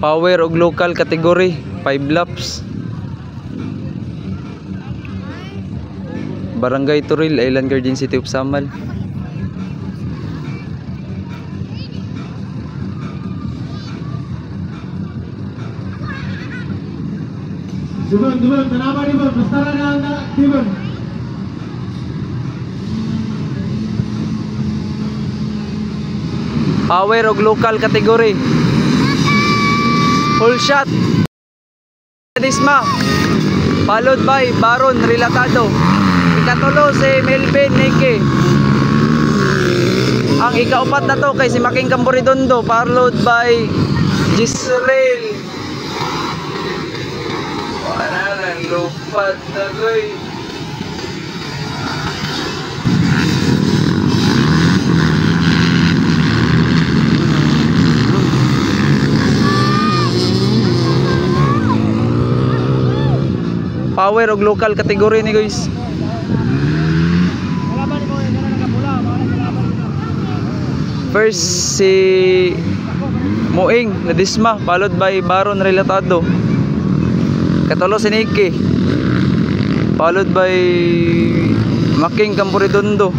Power og local category 5 laps. Barangay Turil, Island Garden City of Samal. Dibon, kenapa Dibon? Bestara na Dibon. Power og local category. Full shot. Disma. Followed by Baron Relatado. Ikatulo si Melvin Nike. Ang ikaupat na to kay si Making Camporedondo, followed by Gisrael. Wala nang lupat na guys. Power og local category ni guys. First si Muing Ledesma, followed by Baron Relatado. Katulo si Nicky, followed by Making Camporedondo.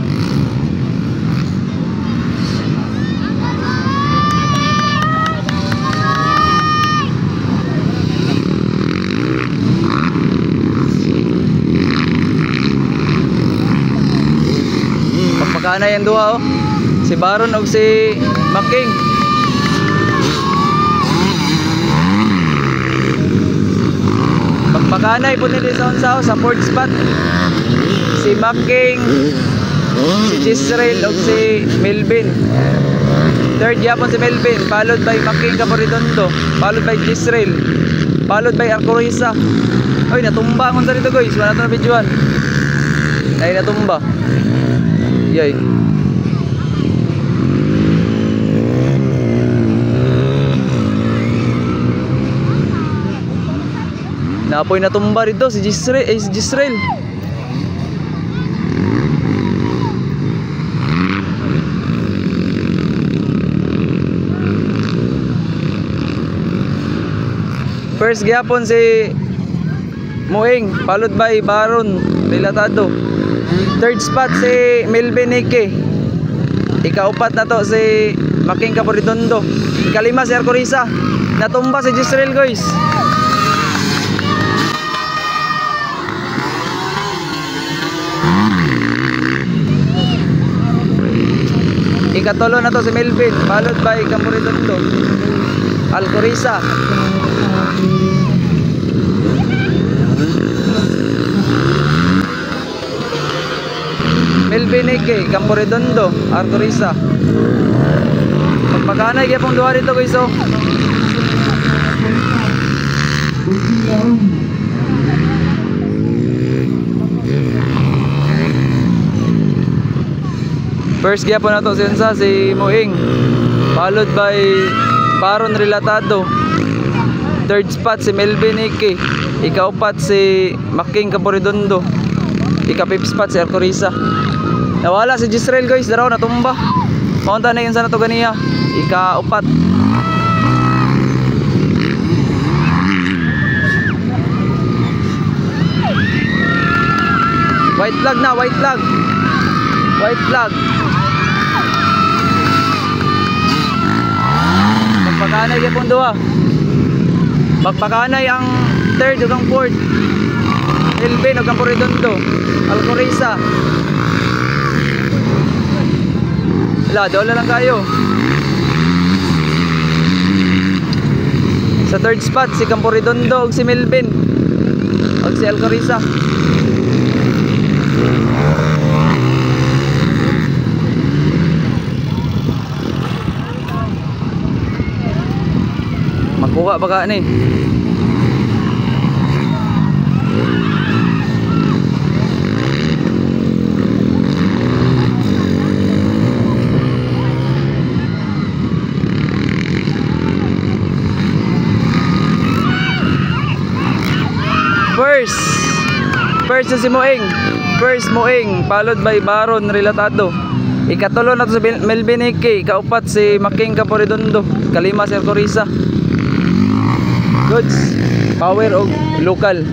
Pagpakana yan duha oh. Si Baron og si Making. Pagpakanay po nila sa fourth spot. Si Making, si Gisrael og si Melvin. Third yapon si Melvin, followed by Making Camporedondo, followed by Gisrael, followed by Arcorisa. Oy, natumba ang dito guys, wala na videoan. Ay natumba. Yay. Napoy natumba rito si Gisrael, si Gisrael. First gyapon si Muing, followed by Baron Relatado. Third spot si Melvin Nike. Ikaupat na to si Making Camporedondo. Ikalima si Arcorisa. Natumba si Gisrael guys. Ikatulo na to si Melvin, followed by Camporedondo, Arcorisa. Melvin Nike, Camporedondo, Arcorisa. Pagpakanay kaya pong duha dito guys oh. First gyapon na to si Muing, followed by Baron Relatado. Third spot si Melvin Nike. Ikaupat si Making Camporedondo. Ika-fifth spot si Arcorisa. Nawala si Gisrael guys, daraw natumba. Maunta na yun sa nato ganiya. Ika-upat. White flag na, white flag. White flag. Magpakanay kaya pong duha. Magpakanay ang third ug ang fourth. Melvin ug Camporedondo, Arcorisa. Wala, dola lang kayo. Sa third spot si Camporedondo ug si Melvin ug si Arcorisa. Makuha ba ka ni? First si Muing. First Muing, followed by Baron Relatado. Ikatulo na to si Melvin Nike. Ikaupat si Making Camporedondo. Kalima si Arcorisa. goods, power og local.